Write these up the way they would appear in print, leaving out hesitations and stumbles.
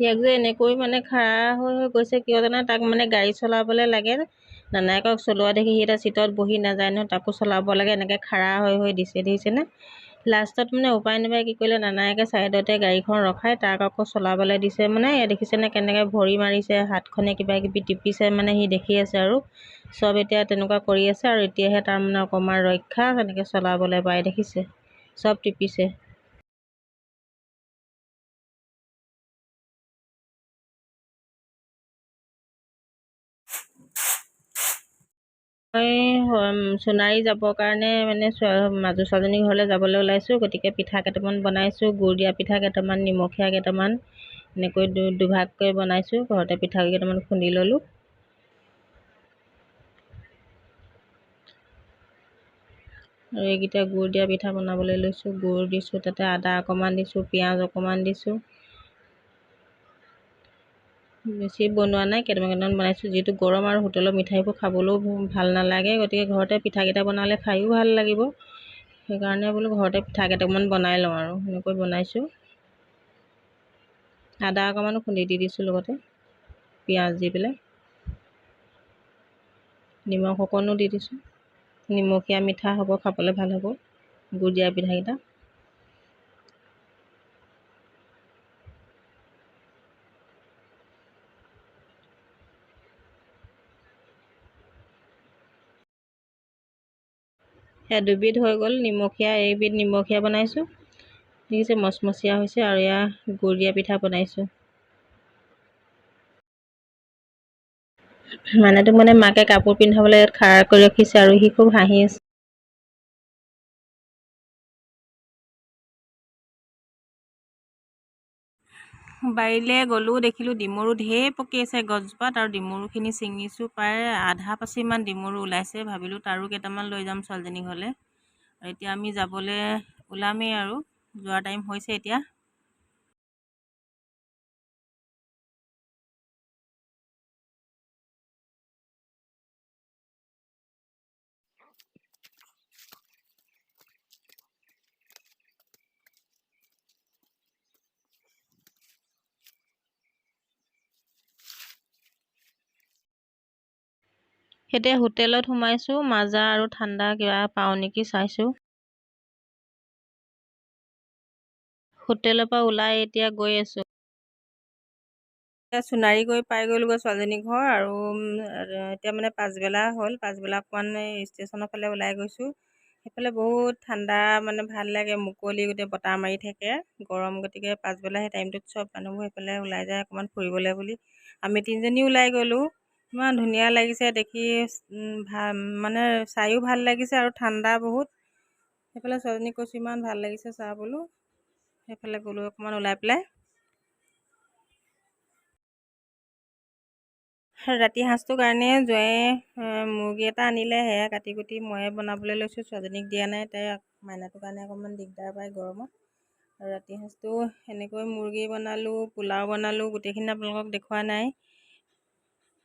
ইয়াক যে এনেকৈ মানে খাৰা হৈ গৈছে কিয় জানা, তাক মানে গাড়ী চলাবলৈ লাগে, নানায়েকক চলোৱা দেখি সি এটা চিটত বহি নাযায় নহয়, তাকো চলাব লাগে, এনেকৈ খাৰা হৈ দিছে দেখিছেনে। লাষ্টত মানে উপায় নাপায় কি কৰিলে, নানায়েকে ছাইডতে গাড়ীখন ৰখাই তাক আকৌ চলাবলৈ দিছে। মানে দেখিছেনে কেনেকৈ ভৰি মাৰিছে, হাতখনে কিবা কিবি টিপিছে, মানে সি দেখি আছে আৰু চব এতিয়া তেনেকুৱা কৰি আছে। আৰু এতিয়াহে তাৰ মানে অকণমান ৰক্ষা, তেনেকৈ চলাবলৈ পায় দেখিছে, চব টিপিছে। মই সোণাৰী যাবৰ কাৰণে মানে মাজু ছোৱালীজনীৰ ঘৰলৈ যাবলৈ ওলাইছোঁ। গতিকে পিঠা কেইটামান বনাইছোঁ, গুড় দিয়া পিঠা কেইটামান, নিমখীয়া কেইটামান, এনেকৈ দুভাগকৈ বনাইছোঁ। ঘৰতে পিঠাগুড়ি কেইটামান খুন্দি ল'লোঁ। আৰু এইকেইটা গুড় দিয়া পিঠা বনাবলৈ লৈছোঁ। গুড় দিছোঁ, তাতে আদা অকণমান দিছোঁ, পিঁয়াজ অকণমান দিছোঁ। বেছি বনোৱা নাই, কেইটামান বনাইছোঁ। যিহেতু গৰম আৰু হোটেলৰ মিঠাইবোৰ খাবলৈও ভাল নালাগে, গতিকে ঘৰতে পিঠাকেইটা বনালে খায়ো ভাল লাগিব। সেইকাৰণে বোলো ঘৰতে পিঠা কেইটামান বনাই লওঁ আৰু সেনেকৈ বনাইছোঁ। আদা অকণমানো খুন্দি দি দিছোঁ লগতে, পিঁয়াজ দি পেলাই, নিমখ অকণো দি দিছোঁ। নিমখীয়া মিঠা হ'ব, খাবলৈ ভাল হ'ব গুড় দিয়া পিঠাকেইটা। সেয়া দুবিধ হৈ গ'ল, নিমখীয়া এইবিধ নিমখীয়া বনাইছোঁ, দেখিছে মচমচীয়া হৈছে। আৰু এয়া গুড় দিয়া পিঠা বনাইছোঁ। মানুহটোক মানে মাকে কাপোৰ পিন্ধাবলৈ ইয়াত খাৰা কৰি ৰাখিছে আৰু সি খুব হাঁহি আছে। বাৰীলৈ গ'লোঁ, দেখিলোঁ ডিমৰু ঢেৰ পকি আছে গছজোপাত, আৰু ডিমৰুখিনি ছিঙিছোঁ। প্ৰায় আধা পাচিমান ডিমৰু ওলাইছে। ভাবিলোঁ তাৰো কেইটামান লৈ যাম ছোৱালীজনীৰ ঘৰলৈ। আৰু এতিয়া আমি যাবলৈ ওলামেই আৰু, যোৱাৰ টাইম হৈছে এতিয়া। এতিয়া হোটেলত সোমাইছোঁ, মাজা আৰু ঠাণ্ডা কিবা পাওঁ নেকি চাইছোঁ। হোটেলৰ পৰা ওলাই এতিয়া গৈ আছোঁ। সোণাৰী গৈ পাই গ'লোগৈ ছোৱালীজনীৰ ঘৰ। আৰু এতিয়া মানে পাছবেলা হ'ল, পাছবেলা অকণমান ষ্টেচনৰ ফালে ওলাই গৈছোঁ। সেইফালে বহুত ঠাণ্ডা, মানে ভাল লাগে, মুকলি, গোটেই বতাহ মাৰি থাকে, গৰম। গতিকে পাছবেলা সেই টাইমটোত চব মানুহবোৰ সেইফালে ওলাই যায় অকণমান ফুৰিবলৈ বুলি। আমি তিনিজনী ওলাই গ'লোঁ। ইমান ধুনীয়া লাগিছে দেখি, মানে চায়ো ভাল লাগিছে আৰু ঠাণ্ডা বহুত। সেইফালে ছোৱালীজনীক কৈছোঁ ইমান ভাল লাগিছে চা বোলো। সেইফালে গ'লোঁ অকণমান ওলাই পেলাই। ৰাতি সাঁজটোৰ কাৰণে জোঁৱায়ে মুৰ্গী এটা আনিলে, সেয়া কাটি কুটি ময়ে বনাবলৈ লৈছোঁ। ছোৱালীজনীক দিয়া নাই, তাই মাইনাটোৰ কাৰণে অকণমান দিগদাৰ পায় গৰমত। আৰু ৰাতি সাঁজটো এনেকৈ মুৰ্গী বনালোঁ, পোলাও বনালোঁ, গোটেইখিনি আপোনালোকক দেখুওৱা নাই।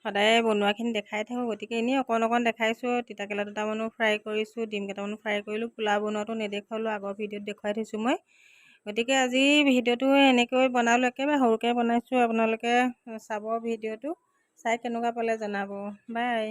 সদায় বনোৱাখিনি দেখাই থাকোঁ, গতিকে এনেই অকণ দেখাইছোঁ। তিতাকেৰেলা দুটামানো ফ্ৰাই কৰিছোঁ, ডিম কেইটামানো ফ্ৰাই কৰিলোঁ। পোলাও বনোৱাটো নেদেখুৱালোঁ, আগৰ ভিডিঅ'ত দেখুৱাই থৈছোঁ মই। গতিকে আজি ভিডিঅ'টো এনেকৈ বনালোঁ, একেবাৰে সৰুকৈ বনাইছোঁ। আপোনালোকে চাব ভিডিঅ'টো, চাই কেনেকুৱা পালে জনাব। বাই।